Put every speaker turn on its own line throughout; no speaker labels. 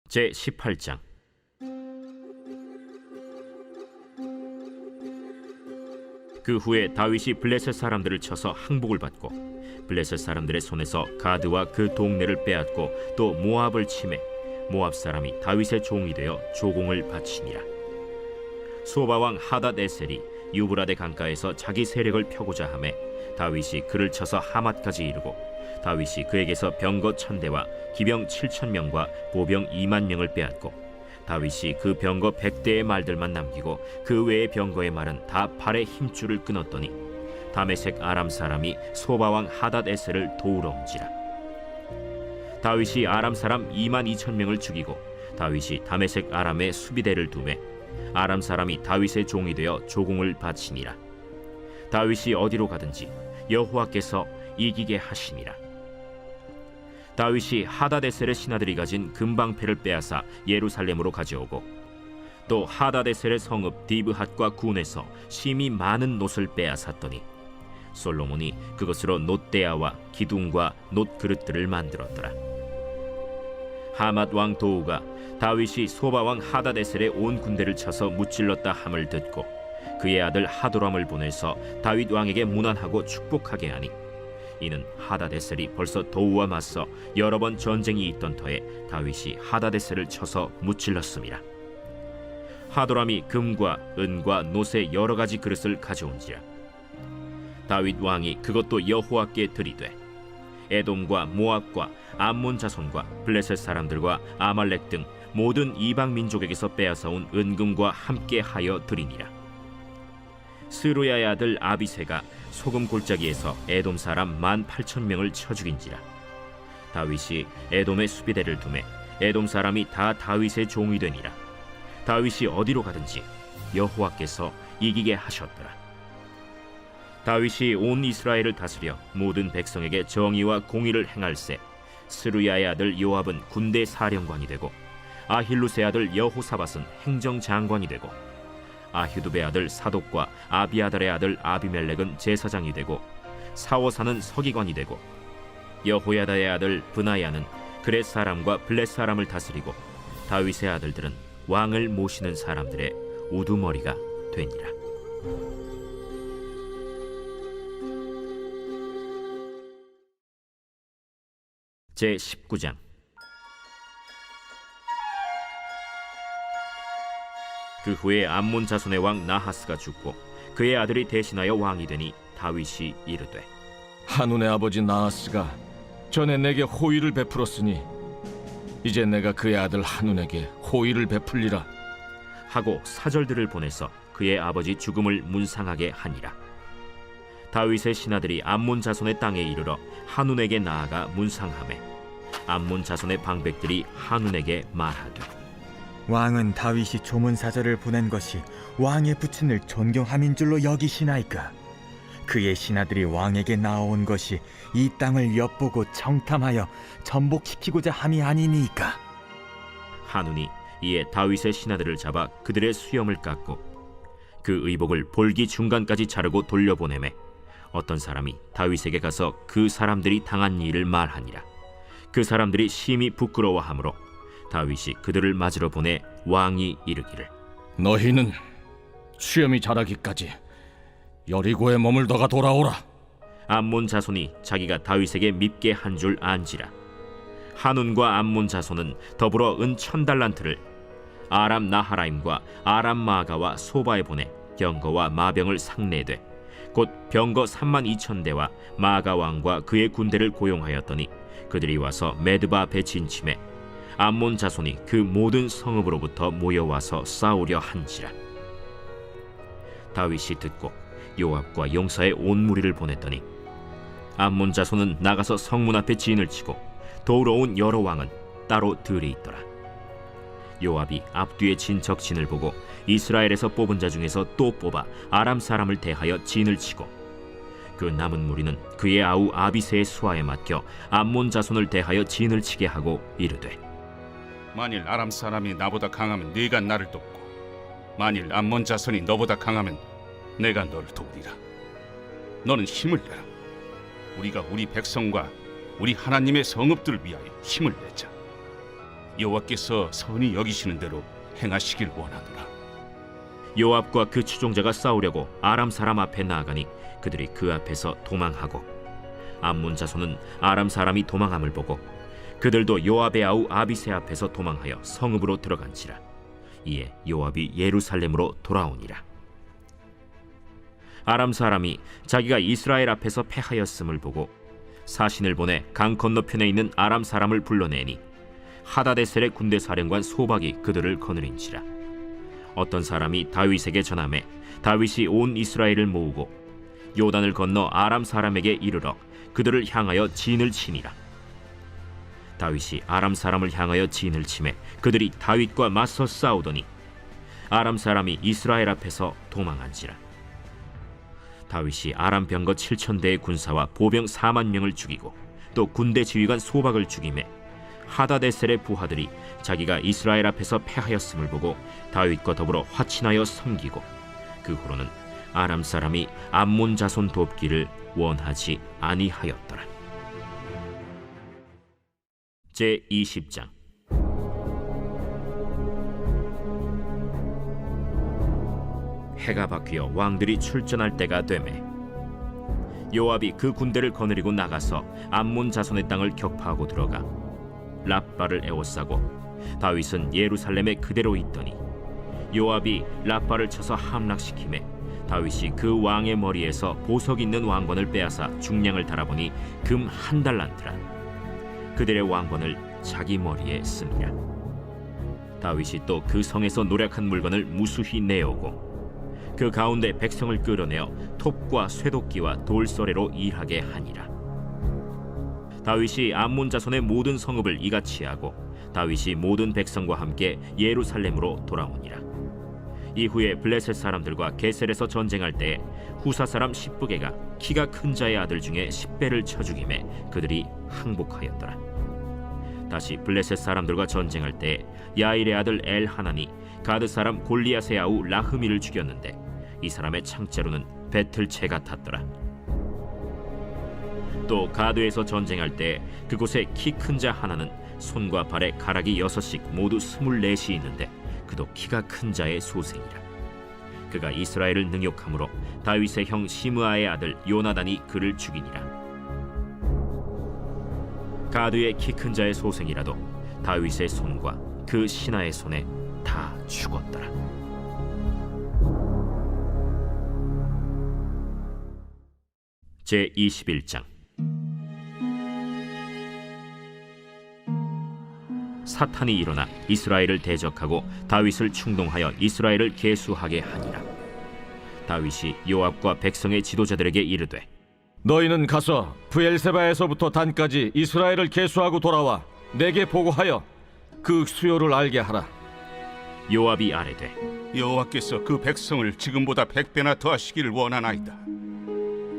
제18장. 그 후에 다윗이 블레셋 사람들을 쳐서 항복을 받고 블레셋 사람들의 손에서 가드와 그 동네를 빼앗고 또 모압을 치매 모압 사람이 다윗의 종이 되어 조공을 바치니라. 소바왕 하닷에셀이 유브라데 강가에서 자기 세력을 펴고자 하매 다윗이 그를 쳐서 하맛까지 이르고 다윗이 그에게서 병거 1000대와 기병 7000명과 보병 20000명을 빼앗고 다윗이 그 병거 100대의 말들만 남기고 그 외의 병거의 말은 다 팔의 힘줄을 끊었더니 다메섹 아람 사람이 소바왕 하닷에셀을 도우러 온지라. 다윗이 아람 사람 22000명을 죽이고 다윗이 다메섹 아람의 수비대를 두매 아람 사람이 다윗의 종이 되어 조공을 바치니라. 다윗이 어디로 가든지 여호와께서 이기게 하시니라. 다윗이 하닷에셀의 신하들이 가진 금방패를 빼앗아 예루살렘으로 가져오고 또 하닷에셀의 성읍 디브핫과 군에서 심히 많은 놋을 빼앗았더니 솔로몬이 그것으로 놋대야와 기둥과 놋그릇들을 만들었더라. 하맛 왕 도우가 다윗이 소바 왕 하닷에셀의 온 군대를 쳐서 무찔렀다 함을 듣고 그의 아들 하도람을 보내서 다윗 왕에게 문안하고 축복하게 하니 이는 하닷에셀이 벌써 도우와 맞서 여러 번 전쟁이 있던 터에 다윗이 하닷에셀을 쳐서 무찔렀음이라. 하도람이 금과 은과 놋의 여러 가지 그릇을 가져온지라. 다윗 왕이 그것도 여호와께 드리되 에돔과 모압과 암몬 자손과 블레셋 사람들과 아말렉 등 모든 이방 민족에게서 빼앗아온 은금과 함께 하여 드리니라. 스루야의 아들 아비새가 소금 골짜기에서 에돔 사람 18,000명을 쳐 죽인지라. 다윗이 에돔의 수비대를 두매 에돔 사람이 다 다윗의 종이 되니라. 다윗이 어디로 가든지 여호와께서 이기게 하셨더라. 다윗이 온 이스라엘을 다스려 모든 백성에게 정의와 공의를 행할세 스루야의 아들 요압은 군대 사령관이 되고 아힐루스의 아들 여호사밧은 행정장관이 되고 아휴두베의 아들 사독과 아비아달의 아들 아비멜렉은 제사장이 되고 사워사는 서기관이 되고 여호야다의 아들 브나야는 그렛 사람과 블렛 사람을 다스리고 다윗의 아들들은 왕을 모시는 사람들의 우두머리가 되니라. 제19장. 그 후에 암몬 자손의 왕 나하스가 죽고 그의 아들이 대신하여 왕이 되니 다윗이 이르되
한운의 아버지 나하스가 전에 내게 호의를 베풀었으니 이제 내가 그의 아들 한운에게 호의를 베풀리라
하고 사절들을 보내서 그의 아버지 죽음을 문상하게 하니라. 다윗의 신하들이 암몬 자손의 땅에 이르러 한운에게 나아가 문상하매 암몬 자손의 방백들이 한운에게 말하되
왕은 다윗이 조문사절을 보낸 것이 왕의 부친을 존경함인 줄로 여기시나이까? 그의 신하들이 왕에게 나아온 것이 이 땅을 엿보고 청탐하여 전복시키고자 함이 아니니까.
한운이 이에 다윗의 신하들을 잡아 그들의 수염을 깎고 그 의복을 볼기 중간까지 자르고 돌려보내매 어떤 사람이 다윗에게 가서 그 사람들이 당한 일을 말하니라. 그 사람들이 심히 부끄러워하므로 다윗이 그들을 맞으러 보내 왕이 이르기를
너희는 수염이 자라기까지 여리고에 머물다가 돌아오라.
암몬 자손이 자기가 다윗에게 밉게 한 줄 안지라. 한운과 암몬 자손은 더불어 은 1000달란트를 아람 나하라임과 아람 마가와 소바에 보내 병거와 마병을 상례되 곧 병거 32,000대와 마가 왕과 그의 군대를 고용하였더니 그들이 와서 메드바 앞에 진침해 암몬 자손이 그 모든 성읍으로부터 모여와서 싸우려 한지라. 다윗이 듣고 요압과 용사의 온 무리를 보냈더니 암몬 자손은 나가서 성문 앞에 진을 치고 도우러 온 여러 왕은 따로 들에 있더라. 요압이 앞뒤에 진척 진을 보고 이스라엘에서 뽑은 자 중에서 또 뽑아 아람 사람을 대하여 진을 치고 그 남은 무리는 그의 아우 아비새의 수하에 맡겨 암몬 자손을 대하여 진을 치게 하고 이르되
만일 아람 사람이 나보다 강하면 네가 나를 돕고 만일 암몬 자손이 너보다 강하면 내가 너를 도우리라. 너는 힘을 내라. 우리가 우리 백성과 우리 하나님의 성읍들을 위하여 힘을 내자. 여호와께서 선히 여기시는 대로 행하시길 원하노라.
요압과 그 추종자가 싸우려고 아람 사람 앞에 나아가니 그들이 그 앞에서 도망하고 암몬 자손은 아람 사람이 도망함을 보고 그들도 요압의 아우 아비새 앞에서 도망하여 성읍으로 들어간지라. 이에 요압이 예루살렘으로 돌아오니라. 아람 사람이 자기가 이스라엘 앞에서 패하였음을 보고 사신을 보내 강 건너편에 있는 아람 사람을 불러내니 하다데셀의 군대 사령관 소박이 그들을 거느린지라. 어떤 사람이 다윗에게 전하매 다윗이 온 이스라엘을 모으고 요단을 건너 아람 사람에게 이르러 그들을 향하여 진을 치니라. 다윗이 아람 사람을 향하여 진을 치매 그들이 다윗과 맞서 싸우더니 아람 사람이 이스라엘 앞에서 도망한지라. 다윗이 아람 병거 7,000대의 군사와 보병 4만 명을 죽이고 또 군대 지휘관 소박을 죽이매 하다데셀의 부하들이 자기가 이스라엘 앞에서 패하였음을 보고 다윗과 더불어 화친하여 섬기고 그 후로는 아람 사람이 암몬 자손 돕기를 원하지 아니하였더라. 제20장. 해가 바뀌어 왕들이 출전할 때가 되매 요압이 그 군대를 거느리고 나가서 암몬 자손의 땅을 격파하고 들어가 랍바를 에워싸고 다윗은 예루살렘에 그대로 있더니 요압이 랍바를 쳐서 함락시키매 다윗이 그 왕의 머리에서 보석 있는 왕관을 빼앗아 중량을 달아보니 금 1달란트라. 그들의 왕관을 자기 머리에 쓰니라. 다윗이 또 그 성에서 노략한 물건을 무수히 내어오고 그 가운데 백성을 끌어내어 톱과 쇠도끼와 돌서래로 일하게 하니라. 다윗이 암몬 자손의 모든 성읍을 이같이 하고 다윗이 모든 백성과 함께 예루살렘으로 돌아오니라. 이후에 블레셋 사람들과 게셀에서 전쟁할 때에 후사 사람 십부게가 키가 큰 자의 아들 중에 10배를 쳐 죽이매 그들이 항복하였더라. 다시 블레셋 사람들과 전쟁할 때에 야일의 아들 엘하나니 가드 사람 골리앗의 아우 라흐미를 죽였는데 이 사람의 창자로는 배틀채 같았더라. 또 가드에서 전쟁할 때 그곳에 키 큰 자 하나는 손과 발에 가락이 6씩 모두 24이 있는데 그도 키가 큰 자의 소생이라. 그가 이스라엘을 능욕함으로 다윗의 형 시므아의 아들 요나단이 그를 죽이니라. 가드의 키 큰 자의 소생이라도 다윗의 손과 그 신하의 손에 다 죽었더라. 제21장. 사탄이 일어나 이스라엘을 대적하고 다윗을 충동하여 이스라엘을 계수하게 하니라. 다윗이 요압과 백성의 지도자들에게 이르되
너희는 가서 브엘세바에서부터 단까지 이스라엘을 계수하고 돌아와 내게 보고하여 그 수요를 알게 하라.
요압이 아뢰되
여호와께서 그 백성을 지금보다 100배나 더하시기를 원하나이다.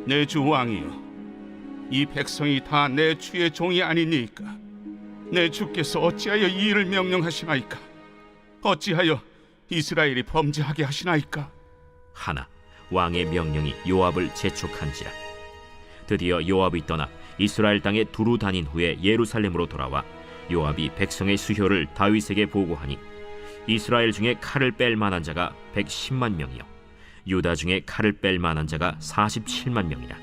내 주 왕이여, 이 백성이 다 내 주의 종이 아니니까 내 주께서 어찌하여 이 일을 명령하시나이까? 어찌하여 이스라엘이 범죄하게 하시나이까?
하나 왕의 명령이 요압을 재촉한지라. 드디어 요압이 떠나 이스라엘 땅에 두루 다닌 후에 예루살렘으로 돌아와 요압이 백성의 수효를 다윗에게 보고하니 이스라엘 중에 칼을 뺄 만한 자가 110만 명이요 유다 중에 칼을 뺄 만한 자가 47만 명이라.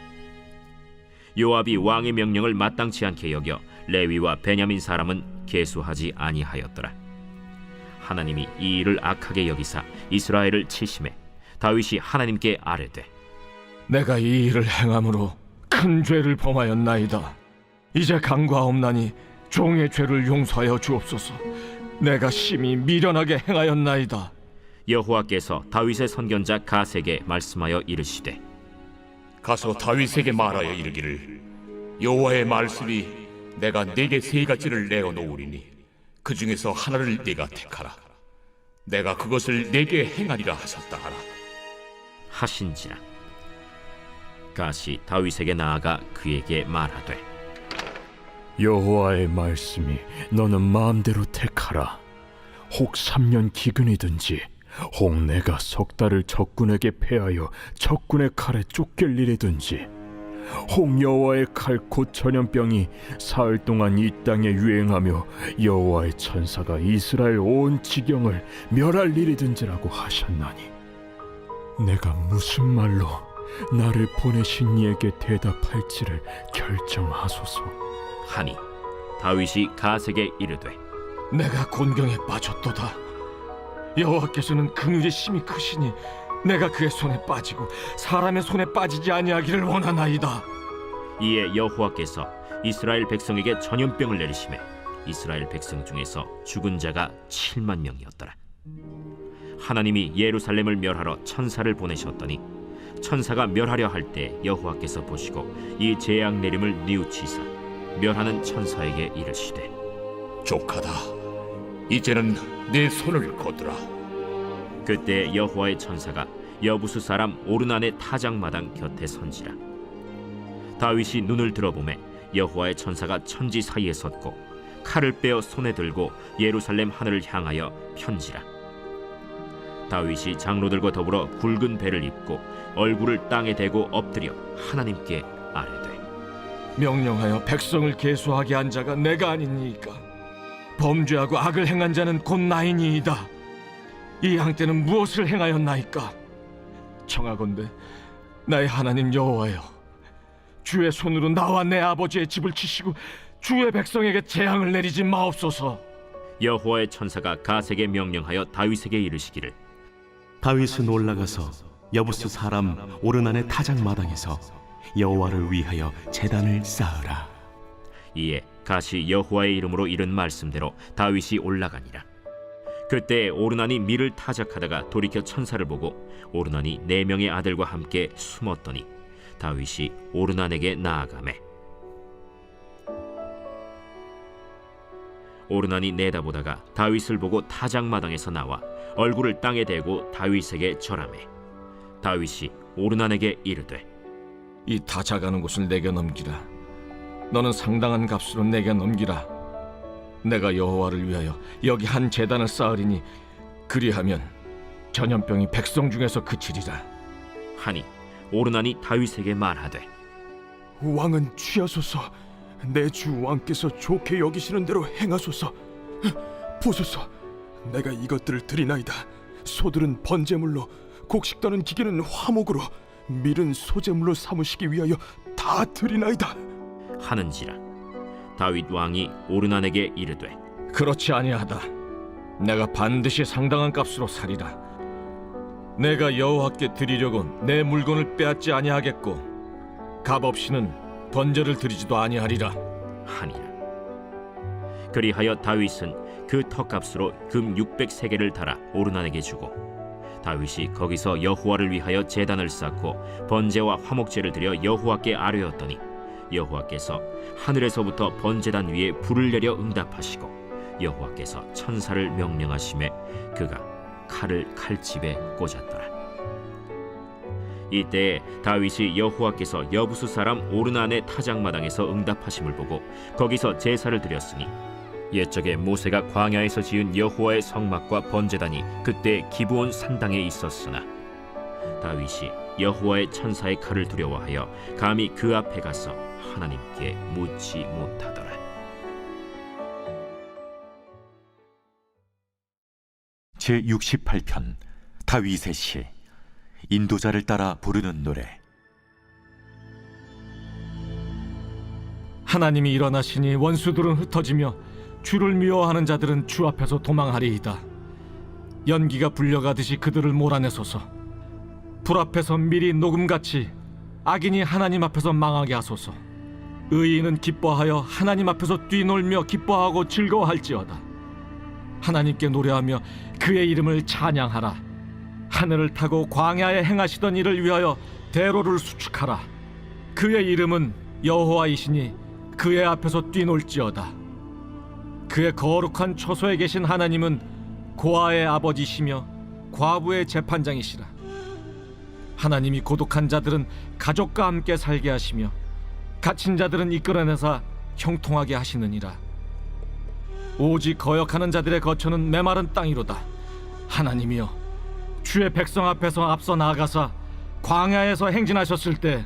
요압이 왕의 명령을 마땅치 않게 여겨 레위와 베냐민 사람은 계수하지 아니하였더라. 하나님이 이 일을 악하게 여기사 이스라엘을 치심해 다윗이 하나님께 아뢰되
내가 이 일을 행함으로 큰 죄를 범하였나이다. 이제 강과없나니 종의 죄를 용서하여 주옵소서. 내가 심히 미련하게 행하였나이다.
여호와께서 다윗의 선견자 가세게 말씀하여 이르시되
가서 다윗에게 말하여 이르기를 여호와의 말씀이 내가 네게 세 가지를 내어 놓으리니 그 중에서 하나를 네가 택하라. 내가 그것을 네게 행하리라 하셨다 하라.
하신지라. 가시 다윗에게 나아가 그에게 말하되
여호와의 말씀이 너는 마음대로 택하라. 혹 3년 기근이든지 혹 내가 석 달을 적군에게 패하여 적군의 칼에 쫓길 일이든지 혹 여호와의 칼 곧 전염병이 사흘 동안 이 땅에 유행하며 여호와의 천사가 이스라엘 온 지경을 멸할 일이든지라고 하셨나니 내가 무슨 말로 나를 보내신 이에게 대답할지를 결정하소서.
하니 다윗이 가색에 이르되
내가 곤경에 빠졌도다. 여호와께서는 긍휼이 심히 크시니 내가 그의 손에 빠지고 사람의 손에 빠지지 아니하기를 원하나이다.
이에 여호와께서 이스라엘 백성에게 전염병을 내리시매 이스라엘 백성 중에서 죽은 자가 7만 명이었더라. 하나님이 예루살렘을 멸하러 천사를 보내셨더니 천사가 멸하려 할 때 여호와께서 보시고 이 재앙 내림을 뉘우치사 멸하는 천사에게 이르시되
족하다. 이제는 내 손을 거두라.
그때 여호와의 천사가 여부수 사람 오르난의 타작마당 곁에 선지라. 다윗이 눈을 들어보매 여호와의 천사가 천지 사이에 섰고 칼을 빼어 손에 들고 예루살렘 하늘을 향하여 편지라. 다윗이 장로들과 더불어 굵은 배를 입고 얼굴을 땅에 대고 엎드려 하나님께 아뢰되
명령하여 백성을 계수하게 한 자가 내가 아니니까 범죄하고 악을 행한 자는 곧 나이니이다. 이 양떼는 무엇을 행하였나이까? 청하건대 나의 하나님 여호와여, 주의 손으로 나와 내 아버지의 집을 치시고 주의 백성에게 재앙을 내리지 마옵소서.
여호와의 천사가 가색에 명령하여 다윗에게 이르시기를
다윗은 올라가서 여부스 사람 오르난의 타작 마당에서 여호와를 위하여 제단을 쌓으라.
이에 가시 여호와의 이름으로 이른 말씀대로 다윗이 올라가니라. 그때 오르난이 밀을 타작하다가 돌이켜 천사를 보고 오르난이 4명의 아들과 함께 숨었더니 다윗이 오르난에게 나아가매 오르난이 내다보다가 다윗을 보고 타작마당에서 나와 얼굴을 땅에 대고 다윗에게 절하매 다윗이 오르난에게 이르되
이 타작하는 곳을 내게 넘기라. 너는 상당한 값으로 내게 넘기라. 내가 여호와를 위하여 여기 한 제단을 쌓으리니 그리하면 전염병이 백성 중에서 그치리라.
하니 오르난이 다윗에게 말하되
왕은 취하소서. 내 주 왕께서 좋게 여기시는 대로 행하소서. 보소서, 내가 이것들을 드리나이다. 소들은 번제물로, 곡식 떠는 기계는 화목으로, 밀은 소제물로 삼으시기 위하여 다 드리나이다.
하는지라. 다윗 왕이 오르난에게 이르되
그렇지 아니하다. 내가 반드시 상당한 값으로 사리라. 내가 여호와께 드리려고 내 물건을 빼앗지 아니하겠고 값 없이는 번제를 드리지도 아니하리라
하니라. 그리하여 다윗은 그 턱값으로 금 600세겔을 달아 오르난에게 주고 다윗이 거기서 여호와를 위하여 제단을 쌓고 번제와 화목제를 드려 여호와께 아뢰었더니 여호와께서 하늘에서부터 번제단 위에 불을 내려 응답하시고 여호와께서 천사를 명령하심에 그가 칼을 칼집에 꽂았더라. 이때에 다윗이 여호와께서 여부수 사람 오르난의 타작마당에서 응답하심을 보고 거기서 제사를 드렸으니 옛적에 모세가 광야에서 지은 여호와의 성막과 번제단이 그때 기브온 산당에 있었으나 다윗이 여호와의 천사의 칼을 두려워하여 감히 그 앞에 가서 하나님께 묻지 못하더라.
제68편 다윗의 시. 인도자를 따라 부르는 노래.
하나님이 일어나시니 원수들은 흩어지며 주를 미워하는 자들은 주 앞에서 도망하리이다. 연기가 불려가듯이 그들을 몰아내소서. 불 앞에서 밀이 녹음같이 악인이 하나님 앞에서 망하게 하소서. 의인은 기뻐하여 하나님 앞에서 뛰놀며 기뻐하고 즐거워할지어다. 하나님께 노래하며 그의 이름을 찬양하라. 하늘을 타고 광야에 행하시던 일을 위하여 대로를 수축하라. 그의 이름은 여호와이시니 그의 앞에서 뛰놀지어다. 그의 거룩한 처소에 계신 하나님은 고아의 아버지시며 과부의 재판장이시라. 하나님이 고독한 자들은 가족과 함께 살게 하시며 갇힌 자들은 이끌어내사 형통하게 하시느니라. 오직 거역하는 자들의 거처는 메마른 땅이로다. 하나님이여, 주의 백성 앞에서 앞서 나아가사 광야에서 행진하셨을 때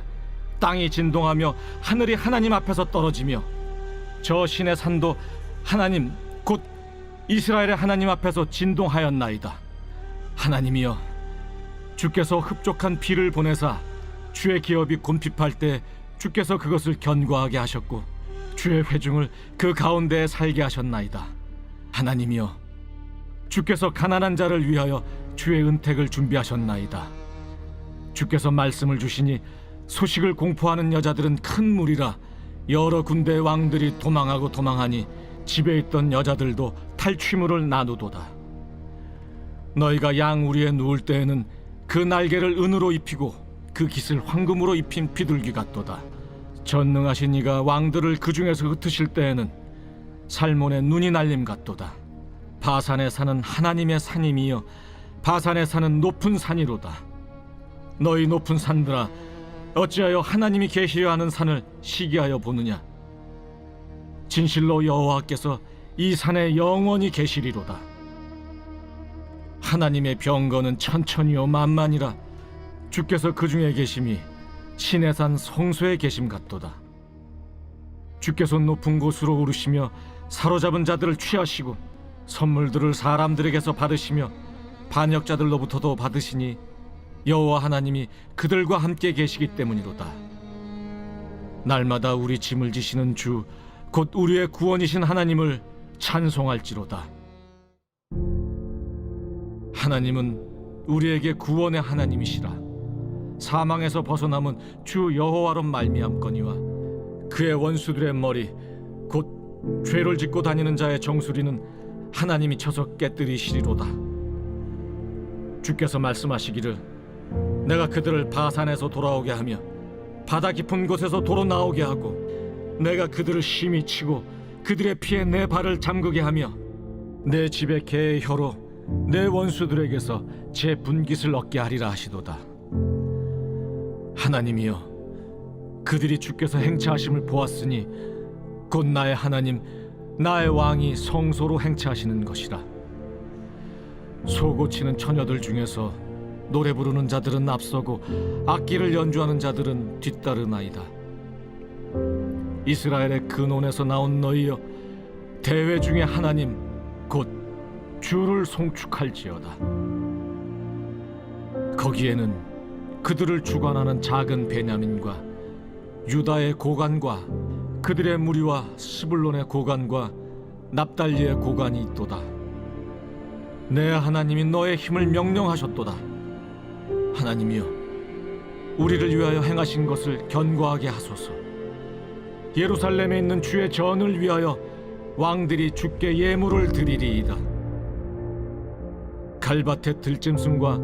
땅이 진동하며 하늘이 하나님 앞에서 떨어지며 저 신의 산도 하나님 곧 이스라엘의 하나님 앞에서 진동하였나이다. 하나님이여, 주께서 흡족한 비를 보내사 주의 기업이 곤핍할 때 주께서 그것을 견고하게 하셨고 주의 회중을 그 가운데에 살게 하셨나이다. 하나님이여, 주께서 가난한 자를 위하여 주의 은택을 준비하셨나이다. 주께서 말씀을 주시니 소식을 공포하는 여자들은 큰 무리라. 여러 군대의 왕들이 도망하고 도망하니 집에 있던 여자들도 탈취물을 나누도다. 너희가 양 우리에 누울 때에는 그 날개를 은으로 입히고 그 깃을 황금으로 입힌 비둘기 같도다. 전능하신 이가 왕들을 그 중에서 흩으실 때에는 살몬의 눈이 날림 같도다. 바산에 사는 하나님의 산임이여, 바산에 사는 높은 산이로다. 너희 높은 산들아, 어찌하여 하나님이 계시려 하는 산을 시기하여 보느냐? 진실로 여호와께서 이 산에 영원히 계시리로다. 하나님의 병거는 천천히요 만만이라. 주께서 그 중에 계심이 신의 산 성소에 계심 같도다. 주께서 높은 곳으로 오르시며 사로잡은 자들을 취하시고 선물들을 사람들에게서 받으시며 반역자들로부터도 받으시니 여호와 하나님이 그들과 함께 계시기 때문이로다. 날마다 우리 짐을 지시는 주 곧 우리의 구원이신 하나님을 찬송할지로다. 하나님은 우리에게 구원의 하나님이시라. 사망에서 벗어남은 주 여호와로 말미암거니와 그의 원수들의 머리 곧 죄를 짓고 다니는 자의 정수리는 하나님이 쳐서 깨뜨리시리로다. 주께서 말씀하시기를 내가 그들을 바산에서 돌아오게 하며 바다 깊은 곳에서 도로 나오게 하고 내가 그들을 심히 치고 그들의 피에 내 발을 잠그게 하며 내 집의 개의 혀로 내 원수들에게서 제 분깃을 얻게 하리라 하시도다. 하나님이여, 그들이 주께서 행차하심을 보았으니 곧 나의 하나님 나의 왕이 성소로 행차하시는 것이라. 소고치는 처녀들 중에서 노래 부르는 자들은 앞서고 악기를 연주하는 자들은 뒤따르나이다. 이스라엘의 근원에서 나온 너희여, 대회 중에 하나님 곧 주를 송축할지어다. 거기에는 그들을 주관하는 작은 베냐민과 유다의 고관과 그들의 무리와 스불론의 고관과 납달리의 고관이 있도다. 내 하나님이 너의 힘을 명령하셨도다. 하나님이여, 우리를 위하여 행하신 것을 견고하게 하소서. 예루살렘에 있는 주의 전을 위하여 왕들이 주께 예물을 드리리이다. 갈밭의 들짐승과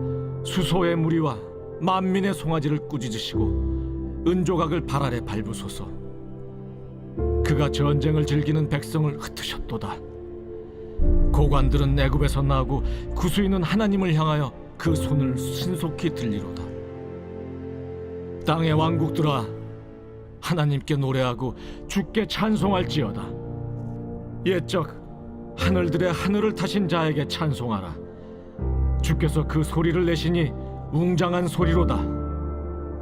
수소의 무리와 만민의 송아지를 꾸짖으시고 은조각을 발 아래 밟으소서. 그가 전쟁을 즐기는 백성을 흩으셨도다. 고관들은 애굽에서 나고 구수인은 하나님을 향하여 그 손을 신속히 들리로다. 땅의 왕국들아, 하나님께 노래하고 주께 찬송할지어다. 옛적 하늘들의 하늘을 타신 자에게 찬송하라. 주께서 그 소리를 내시니 웅장한 소리로다.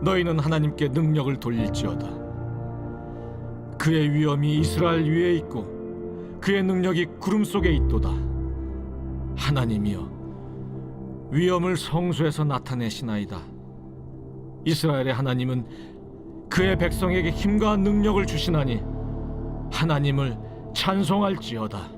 너희는 하나님께 능력을 돌릴지어다. 그의 위엄이 이스라엘 위에 있고 그의 능력이 구름 속에 있도다. 하나님이여, 위엄을 성소에서 나타내시나이다. 이스라엘의 하나님은 그의 백성에게 힘과 능력을 주시나니 하나님을 찬송할지어다.